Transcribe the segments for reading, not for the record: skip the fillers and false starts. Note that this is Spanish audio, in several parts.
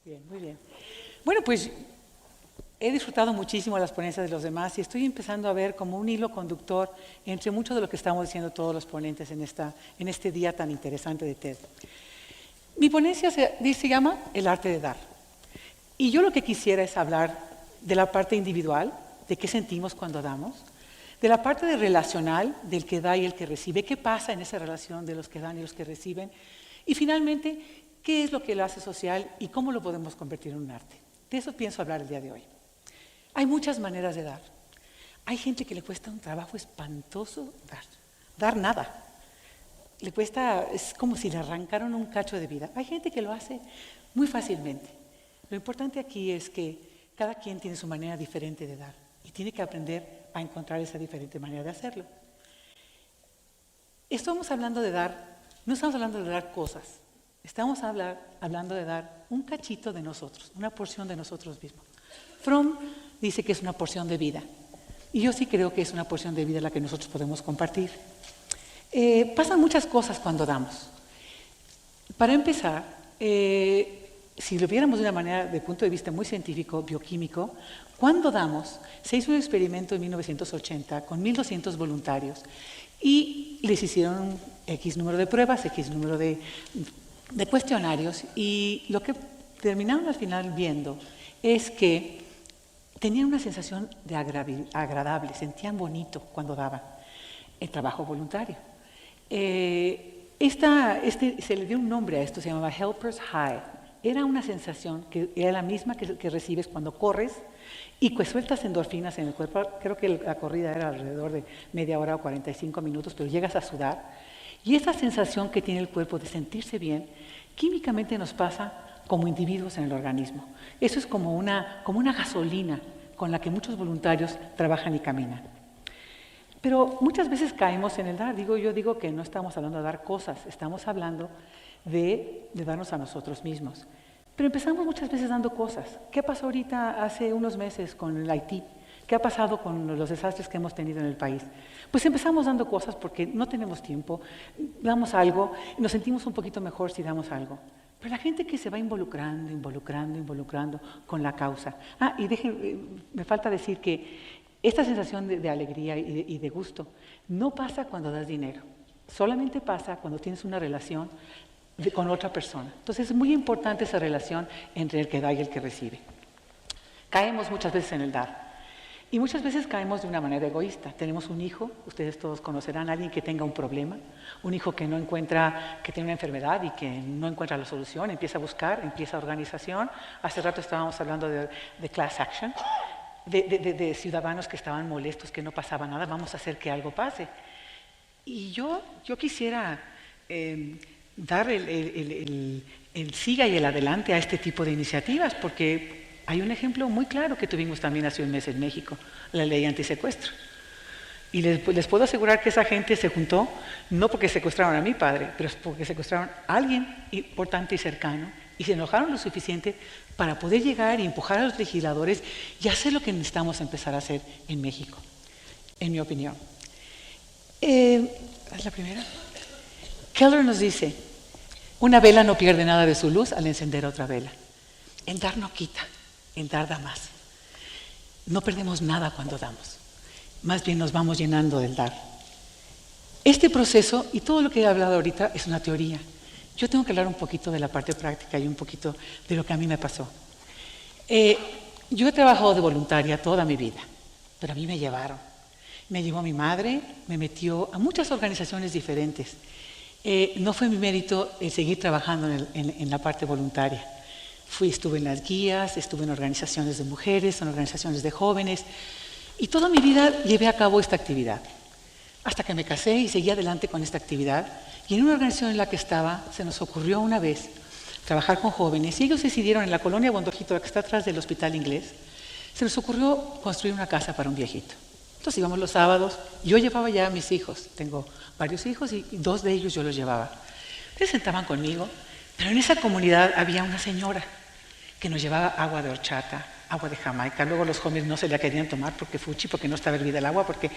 Bien, muy bien. Bueno, pues he disfrutado muchísimo las ponencias de los demás y estoy empezando a ver como un hilo conductor entre mucho de lo que estamos diciendo todos los ponentes en este día tan interesante de TED. Mi ponencia se llama El arte de dar. Y yo lo que quisiera es hablar de la parte individual, de qué sentimos cuando damos, de la parte de relacional, del que da y el que recibe, qué pasa en esa relación de los que dan y los que reciben, y finalmente, qué es lo que lo hace social y cómo lo podemos convertir en un arte. De eso pienso hablar el día de hoy. Hay muchas maneras de dar. Hay gente que le cuesta un trabajo espantoso dar nada. Le cuesta, es como si le arrancaron un cacho de vida. Hay gente que lo hace muy fácilmente. Lo importante aquí es que cada quien tiene su manera diferente de dar y tiene que aprender a encontrar esa diferente manera de hacerlo. Estamos hablando de dar, no estamos hablando de dar cosas, estamos hablando de dar un cachito de nosotros, una porción de nosotros mismos. Fromm dice que es una porción de vida y yo sí creo que es una porción de vida la que nosotros podemos compartir. Pasan muchas cosas cuando damos. Para empezar, si lo viéramos de una manera, de punto de vista muy científico, bioquímico, cuando damos, se hizo un experimento en 1980 con 1.200 voluntarios y les hicieron un X número de pruebas, X número de cuestionarios y lo que terminaron al final viendo es que tenían una sensación de agradable, sentían bonito cuando daban el trabajo voluntario. Se le dio un nombre a esto, se llamaba Helper's High. Era una sensación que era la misma que recibes cuando corres y que sueltas endorfinas en el cuerpo. Creo que la corrida era alrededor de media hora o 45 minutos, pero llegas a sudar. Y esa sensación que tiene el cuerpo de sentirse bien, químicamente nos pasa como individuos en el organismo. Eso es como una gasolina con la que muchos voluntarios trabajan y caminan. Pero muchas veces caemos en el dar. Yo digo que no estamos hablando de dar cosas, estamos hablando de darnos a nosotros mismos. Pero empezamos muchas veces dando cosas. ¿Qué pasó ahorita hace unos meses con el Haití? ¿Qué ha pasado con los desastres que hemos tenido en el país? Pues empezamos dando cosas porque no tenemos tiempo, damos algo, y nos sentimos un poquito mejor si damos algo. Pero la gente que se va involucrando con la causa. Me falta decir que esta sensación de alegría y de gusto no pasa cuando das dinero, solamente pasa cuando tienes una relación con otra persona. Entonces es muy importante esa relación entre el que da y el que recibe. Caemos muchas veces en el dar y muchas veces caemos de una manera egoísta. Tenemos un hijo, ustedes todos conocerán a alguien que tenga un problema, un hijo que no encuentra, que tiene una enfermedad y que no encuentra la solución, empieza a buscar, empieza organización. Hace rato estábamos hablando de class action. De ciudadanos que estaban molestos, que no pasaba nada, vamos a hacer que algo pase. Y yo quisiera dar el siga y el adelante a este tipo de iniciativas, porque hay un ejemplo muy claro que tuvimos también hace un mes en México, la ley antisecuestro. Y les puedo asegurar que esa gente se juntó, no porque secuestraron a mi padre, pero porque secuestraron a alguien importante y cercano, y se enojaron lo suficiente para poder llegar y empujar a los legisladores y hacer lo que necesitamos empezar a hacer en México, en mi opinión. ¿Es la primera? Keller nos dice, una vela no pierde nada de su luz al encender otra vela. En dar no quita, en dar da más. No perdemos nada cuando damos, más bien nos vamos llenando del dar. Este proceso y todo lo que he hablado ahorita es una teoría. Yo tengo que hablar un poquito de la parte práctica y un poquito de lo que a mí me pasó. Yo he trabajado de voluntaria toda mi vida, pero a mí me llevaron. Me llevó mi madre, me metió a muchas organizaciones diferentes. No fue mi mérito el seguir trabajando en la parte voluntaria. Estuve en las guías, estuve en organizaciones de mujeres, en organizaciones de jóvenes, y toda mi vida llevé a cabo esta actividad. Hasta que me casé y seguí adelante con esta actividad. Y en una organización en la que estaba, se nos ocurrió una vez trabajar con jóvenes, y ellos decidieron en la colonia Bondojito, que está atrás del Hospital Inglés, se nos ocurrió construir una casa para un viejito. Entonces íbamos los sábados, yo llevaba ya a mis hijos, tengo varios hijos y 2 de ellos yo los llevaba. Se sentaban conmigo, pero en esa comunidad había una señora que nos llevaba agua de horchata, agua de Jamaica. Luego los jóvenes no se la querían tomar porque no estaba hervida el agua, porque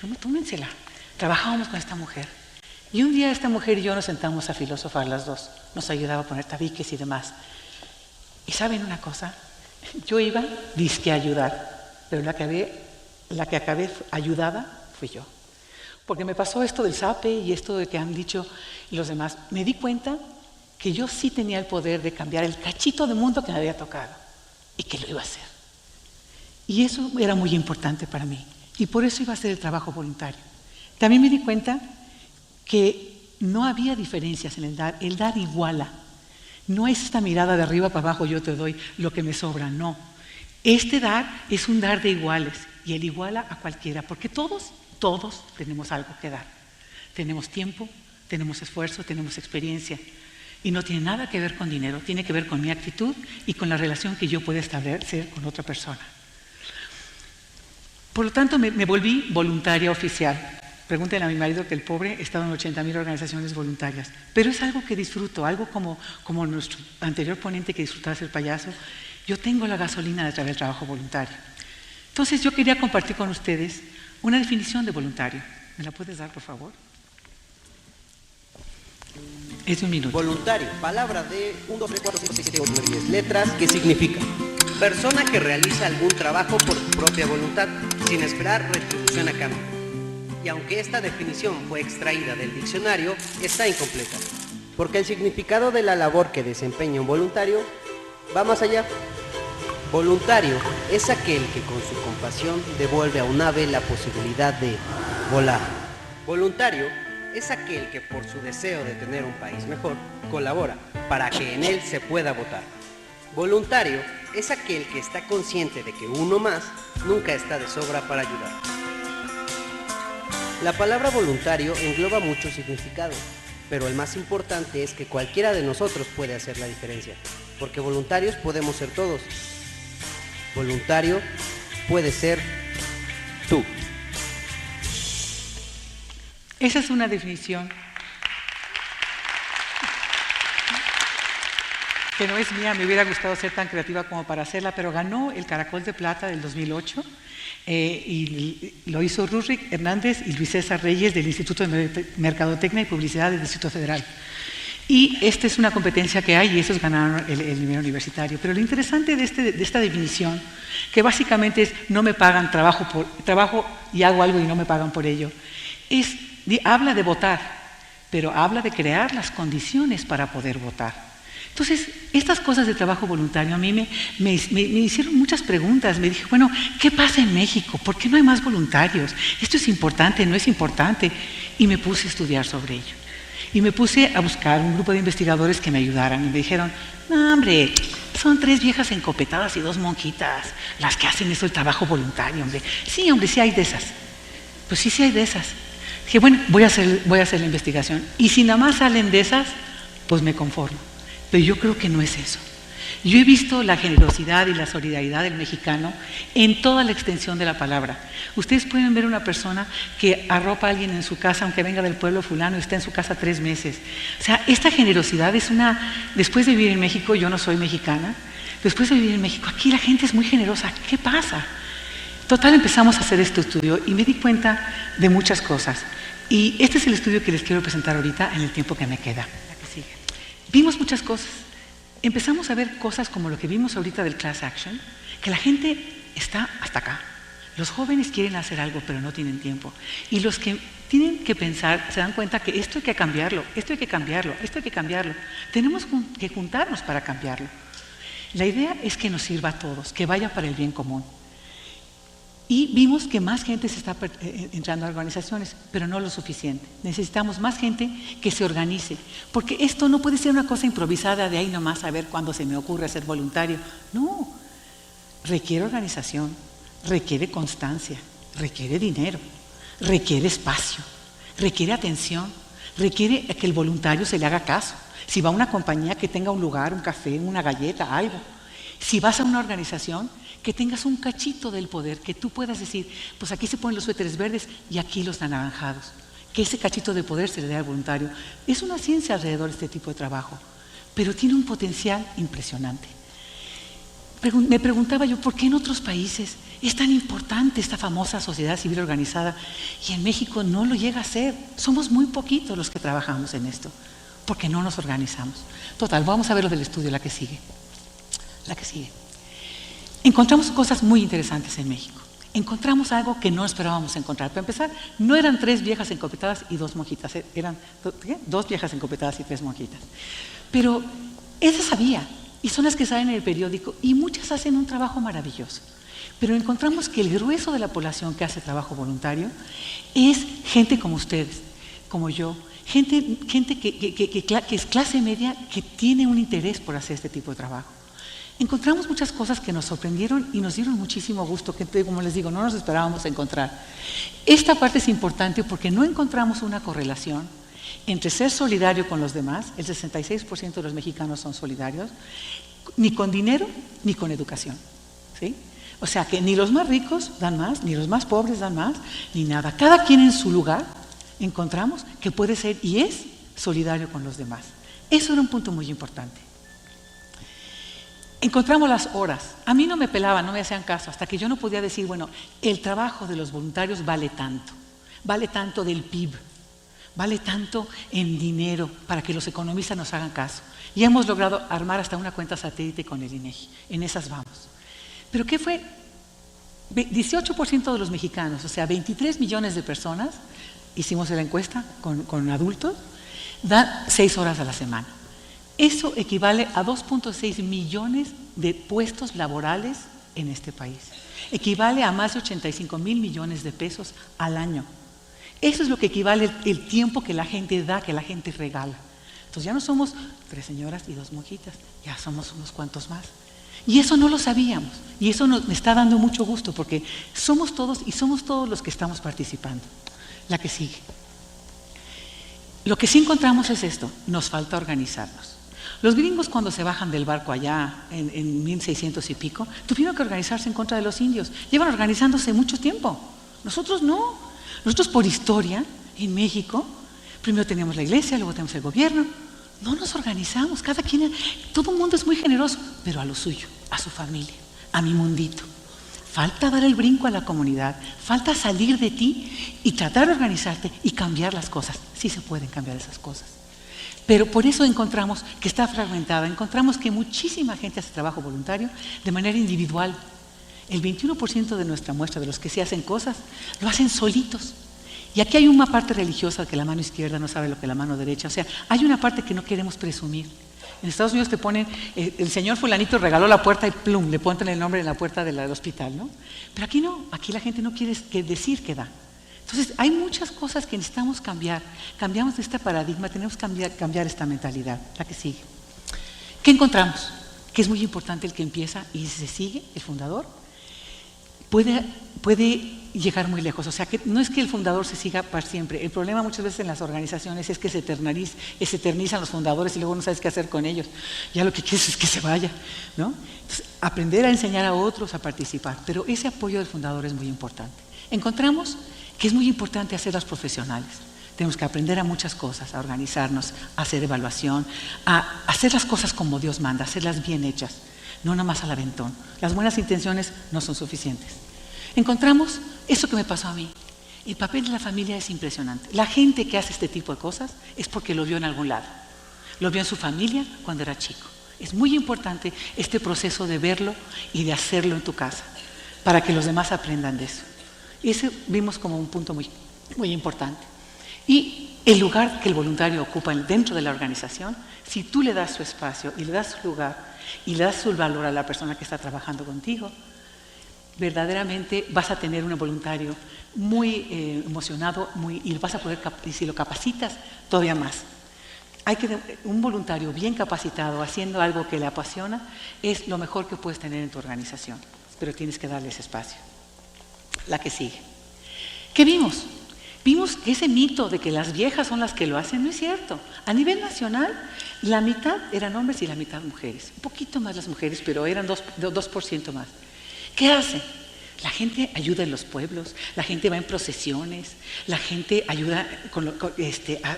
no, tómensela. Trabajábamos con esta mujer. Y un día esta mujer y yo nos sentamos a filosofar las dos. Nos ayudaba a poner tabiques y demás. Y ¿saben una cosa? Yo iba disque a ayudar, pero la que acabé ayudada fui yo. Porque me pasó esto del SAPE y esto de que han dicho los demás. Me di cuenta que yo sí tenía el poder de cambiar el cachito de mundo que me había tocado y que lo iba a hacer. Y eso era muy importante para mí. Y por eso iba a hacer el trabajo voluntario. También me di cuenta que no había diferencias en el dar. El dar iguala. No es esta mirada de arriba para abajo, yo te doy lo que me sobra, no. Este dar es un dar de iguales y él iguala a cualquiera, porque todos tenemos algo que dar. Tenemos tiempo, tenemos esfuerzo, tenemos experiencia y no tiene nada que ver con dinero, tiene que ver con mi actitud y con la relación que yo pueda establecer con otra persona. Por lo tanto, me volví voluntaria oficial. Pregúntenle a mi marido que el pobre ha estado en 80,000 organizaciones voluntarias, pero es algo que disfruto, algo como nuestro anterior ponente que disfrutaba ser payaso. Yo tengo la gasolina de través del trabajo voluntario. Entonces yo quería compartir con ustedes una definición de voluntario. ¿Me la puedes dar, por favor? Es de un minuto. Voluntario, palabra de 1, 2, 3, 4, 5, 6, 7, 8, 9, 10 letras, que significa persona que realiza algún trabajo por su propia voluntad, sin esperar retribución a cambio. Y aunque esta definición fue extraída del diccionario, está incompleta, porque el significado de la labor que desempeña un voluntario va más allá. Voluntario es aquel que con su compasión devuelve a un ave la posibilidad de volar. Voluntario es aquel que por su deseo de tener un país mejor, colabora para que en él se pueda votar. Voluntario es aquel que está consciente de que uno más nunca está de sobra para ayudar. La palabra voluntario engloba muchos significados, pero el más importante es que cualquiera de nosotros puede hacer la diferencia, porque voluntarios podemos ser todos. Voluntario puede ser tú. Esa es una definición que no es mía, me hubiera gustado ser tan creativa como para hacerla, pero ganó el Caracol de Plata del 2008 y lo hizo Rúrik Hernández y Luis César Reyes del Instituto de Mercadotecnia y Publicidad del Distrito Federal. Y esta es una competencia que hay y esos ganaron el nivel universitario. Pero lo interesante de esta definición, que básicamente es no me pagan, trabajo y hago algo y no me pagan por ello, habla de votar, pero habla de crear las condiciones para poder votar. Entonces, estas cosas de trabajo voluntario a mí me hicieron muchas preguntas. Me dije, bueno, ¿qué pasa en México? ¿Por qué no hay más voluntarios? ¿Esto es importante? ¿No es importante? Y me puse a estudiar sobre ello. Y me puse a buscar un grupo de investigadores que me ayudaran. Y me dijeron, no, hombre, son 3 viejas encopetadas y 2 monjitas las que hacen eso, el trabajo voluntario, hombre. Sí, hombre, sí hay de esas. Pues sí hay de esas. Dije, bueno, voy a hacer la investigación. Y si nada más salen de esas, pues me conformo. Pero yo creo que no es eso. Yo he visto la generosidad y la solidaridad del mexicano en toda la extensión de la palabra. Ustedes pueden ver una persona que arropa a alguien en su casa, aunque venga del pueblo fulano y está en su casa 3 meses. O sea, esta generosidad es después de vivir en México, yo no soy mexicana, después de vivir en México, aquí la gente es muy generosa. ¿Qué pasa? Total, empezamos a hacer este estudio y me di cuenta de muchas cosas. Y este es el estudio que les quiero presentar ahorita en el tiempo que me queda. Vimos muchas cosas. Empezamos a ver cosas como lo que vimos ahorita del class action, que la gente está hasta acá. Los jóvenes quieren hacer algo, pero no tienen tiempo. Y los que tienen que pensar se dan cuenta que esto hay que cambiarlo, esto hay que cambiarlo, esto hay que cambiarlo. Tenemos que juntarnos para cambiarlo. La idea es que nos sirva a todos, que vaya para el bien común. Y vimos que más gente se está entrando a organizaciones, pero no lo suficiente. Necesitamos más gente que se organice, porque esto no puede ser una cosa improvisada de ahí nomás a ver cuándo se me ocurre ser voluntario. No, requiere organización, requiere constancia, requiere dinero, requiere espacio, requiere atención, requiere que el voluntario se le haga caso. Si va a una compañía, que tenga un lugar, un café, una galleta, algo. Si vas a una organización, que tengas un cachito del poder, que tú puedas decir, pues aquí se ponen los suéteres verdes y aquí los anaranjados. Que ese cachito de poder se le dé al voluntario. Es una ciencia alrededor de este tipo de trabajo, pero tiene un potencial impresionante. Me preguntaba yo, ¿por qué en otros países es tan importante esta famosa sociedad civil organizada y en México no lo llega a ser? Somos muy poquitos los que trabajamos en esto, porque no nos organizamos. Total, vamos a ver lo del estudio, la que sigue. La que sigue. Encontramos cosas muy interesantes en México. Encontramos algo que no esperábamos encontrar. Para empezar, no eran 3 viejas encopetadas y 2 monjitas, eran 2 viejas encopetadas y 3 monjitas. Pero esas había, y son las que salen en el periódico, y muchas hacen un trabajo maravilloso. Pero encontramos que el grueso de la población que hace trabajo voluntario es gente como ustedes, como yo, gente que es clase media, que tiene un interés por hacer este tipo de trabajo. Encontramos muchas cosas que nos sorprendieron y nos dieron muchísimo gusto, que como les digo, no nos esperábamos encontrar. Esta parte es importante porque no encontramos una correlación entre ser solidario con los demás, el 66% de los mexicanos son solidarios, ni con dinero ni con educación, ¿sí? O sea que ni los más ricos dan más, ni los más pobres dan más, ni nada. Cada quien en su lugar encontramos que puede ser y es solidario con los demás. Eso era un punto muy importante. Encontramos las horas. A mí no me pelaban, no me hacían caso, hasta que yo no podía decir, bueno, el trabajo de los voluntarios vale tanto del PIB, vale tanto en dinero para que los economistas nos hagan caso. Y hemos logrado armar hasta una cuenta satélite con el INEGI. En esas vamos. ¿Pero qué fue? 18% de los mexicanos, o sea, 23 millones de personas, hicimos la encuesta con adultos, dan 6 horas a la semana. Eso equivale a 2.6 millones de puestos laborales en este país. Equivale a más de 85,000 millones de pesos al año. Eso es lo que equivale el tiempo que la gente da, que la gente regala. Entonces ya no somos 3 señoras y 2 monjitas, ya somos unos cuantos más. Y eso no lo sabíamos, y eso me está dando mucho gusto, porque somos todos y somos todos los que estamos participando. La que sigue. Lo que sí encontramos es esto, nos falta organizarnos. Los gringos, cuando se bajan del barco allá en 1600 y pico, tuvieron que organizarse en contra de los indios. Llevan organizándose mucho tiempo. Nosotros no. Nosotros, por historia, en México, primero teníamos la iglesia, luego tenemos el gobierno. No nos organizamos, cada quien, todo el mundo es muy generoso, pero a lo suyo, a su familia, a mi mundito. Falta dar el brinco a la comunidad, falta salir de ti y tratar de organizarte y cambiar las cosas. Sí se pueden cambiar esas cosas. Pero por eso encontramos que está fragmentada, encontramos que muchísima gente hace trabajo voluntario de manera individual. El 21% de nuestra muestra, de los que sí hacen cosas, lo hacen solitos. Y aquí hay una parte religiosa que la mano izquierda no sabe lo que la mano derecha. O sea, hay una parte que no queremos presumir. En Estados Unidos te ponen, el señor fulanito regaló la puerta y plum, le ponen el nombre en la puerta del hospital, ¿no? Pero aquí no, aquí la gente no quiere decir que da. Entonces, hay muchas cosas que necesitamos cambiar. Cambiamos de este paradigma, tenemos que cambiar esta mentalidad. La que sigue. ¿Qué encontramos? Que es muy importante el que empieza y se sigue, el fundador, puede llegar muy lejos. O sea, que no es que el fundador se siga para siempre. El problema muchas veces en las organizaciones es que se eternizan los fundadores y luego no sabes qué hacer con ellos. Ya lo que quieres es que se vaya, ¿no? Entonces, aprender a enseñar a otros a participar. Pero ese apoyo del fundador es muy importante. Encontramos que es muy importante hacerlas profesionales. Tenemos que aprender a muchas cosas, a organizarnos, a hacer evaluación, a hacer las cosas como Dios manda, a hacerlas bien hechas, no nada más al aventón. Las buenas intenciones no son suficientes. Encontramos eso que me pasó a mí. El papel de la familia es impresionante. La gente que hace este tipo de cosas es porque lo vio en algún lado. Lo vio en su familia cuando era chico. Es muy importante este proceso de verlo y de hacerlo en tu casa, para que los demás aprendan de eso. Ese vimos como un punto muy, muy importante. Y el lugar que el voluntario ocupa dentro de la organización, si tú le das su espacio y le das su lugar y le das su valor a la persona que está trabajando contigo, verdaderamente vas a tener un voluntario muy emocionado y vas a poder, y si lo capacitas, todavía más. Un voluntario bien capacitado haciendo algo que le apasiona es lo mejor que puedes tener en tu organización, pero tienes que darle ese espacio. La que sigue. ¿Qué vimos? Vimos que ese mito de que las viejas son las que lo hacen no es cierto. A nivel nacional, la mitad eran hombres y la mitad mujeres. Un poquito más las mujeres, pero eran 2% más. ¿Qué hacen? La gente ayuda en los pueblos, la gente va en procesiones, la gente ayuda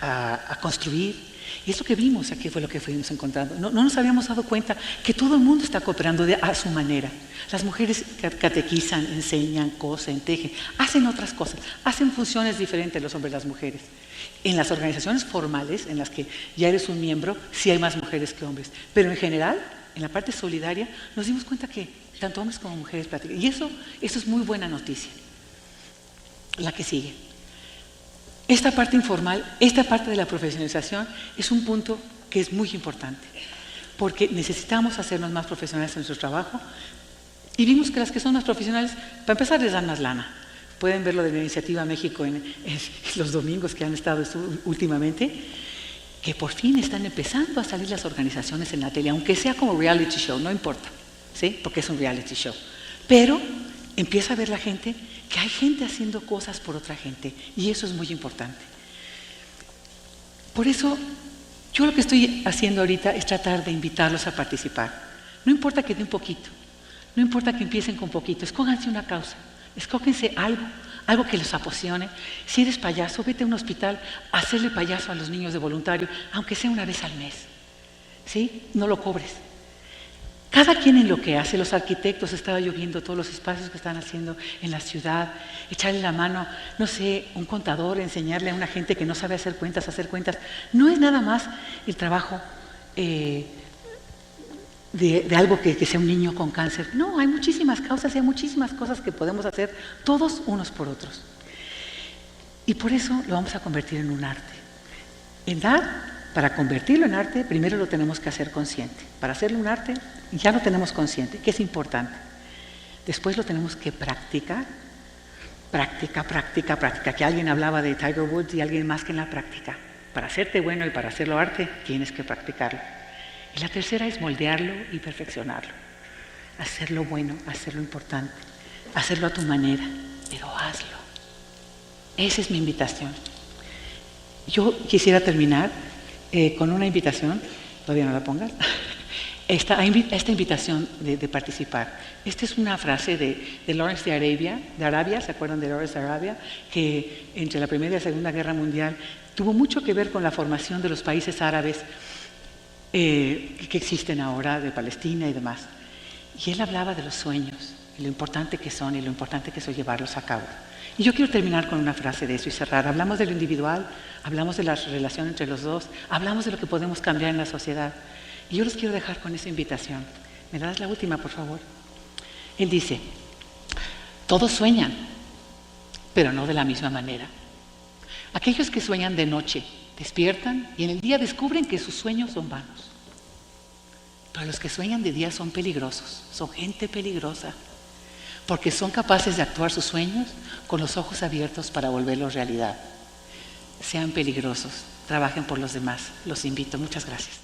a construir. Y es lo que vimos, aquí fue lo que fuimos encontrando. No nos habíamos dado cuenta que todo el mundo está cooperando a su manera. Las mujeres catequizan, enseñan, cosen, tejen, hacen otras cosas, hacen funciones diferentes los hombres y las mujeres. En las organizaciones formales, en las que ya eres un miembro, sí hay más mujeres que hombres, pero en general en la parte solidaria, nos dimos cuenta que tanto hombres como mujeres practican. Y eso es muy buena noticia. La que sigue. Esta parte informal, esta parte de la profesionalización es un punto que es muy importante, porque necesitamos hacernos más profesionales en nuestro trabajo y vimos que las que son más profesionales, para empezar, les dan más lana. Pueden ver lo de la Iniciativa México en los domingos que han estado últimamente, que por fin están empezando a salir las organizaciones en la tele, aunque sea como reality show, no importa, ¿sí? Porque es un reality show. Pero empieza a ver la gente que hay gente haciendo cosas por otra gente, y eso es muy importante. Por eso, yo lo que estoy haciendo ahorita es tratar de invitarlos a participar. No importa que dé un poquito, no importa que empiecen con poquito, escójanse una causa, escógense algo que los apasione. Si eres payaso, vete a un hospital a hacerle payaso a los niños de voluntario, aunque sea una vez al mes, ¿sí? No lo cobres. Cada quien en lo que hace. Los arquitectos, estaba yo viendo todos los espacios que están haciendo en la ciudad, echarle la mano, no sé, un contador, enseñarle a una gente que no sabe hacer cuentas. No es nada más el trabajo de algo que sea un niño con cáncer. No, hay muchísimas causas y hay muchísimas cosas que podemos hacer todos unos por otros. Y por eso lo vamos a convertir en un arte. Para convertirlo en arte, primero lo tenemos que hacer consciente. Para hacerlo un arte, ya lo tenemos consciente, que es importante. Después lo tenemos que practicar. Práctica. Que alguien hablaba de Tiger Woods y alguien más que en la práctica. Para hacerte bueno y para hacerlo arte, tienes que practicarlo. Y la tercera es moldearlo y perfeccionarlo. Hacerlo bueno, hacerlo importante, hacerlo a tu manera, pero hazlo. Esa es mi invitación. Yo quisiera terminar con una invitación, todavía no la pongas, esta invitación de participar. Esta es una frase de Lawrence de Arabia, ¿se acuerdan de Lawrence de Arabia? Que entre la Primera y la Segunda Guerra Mundial tuvo mucho que ver con la formación de los países árabes que existen ahora, de Palestina y demás. Y él hablaba de los sueños, y lo importante que son y lo importante que es llevarlos a cabo. Y yo quiero terminar con una frase de eso y cerrar. Hablamos de lo individual, hablamos de la relación entre los dos, hablamos de lo que podemos cambiar en la sociedad. Y yo los quiero dejar con esa invitación. ¿Me das la última, por favor? Él dice, todos sueñan, pero no de la misma manera. Aquellos que sueñan de noche despiertan y en el día descubren que sus sueños son vanos. Pero los que sueñan de día son peligrosos, son gente peligrosa, porque son capaces de actuar sus sueños con los ojos abiertos para volverlos realidad. Sean peligrosos, trabajen por los demás. Los invito. Muchas gracias.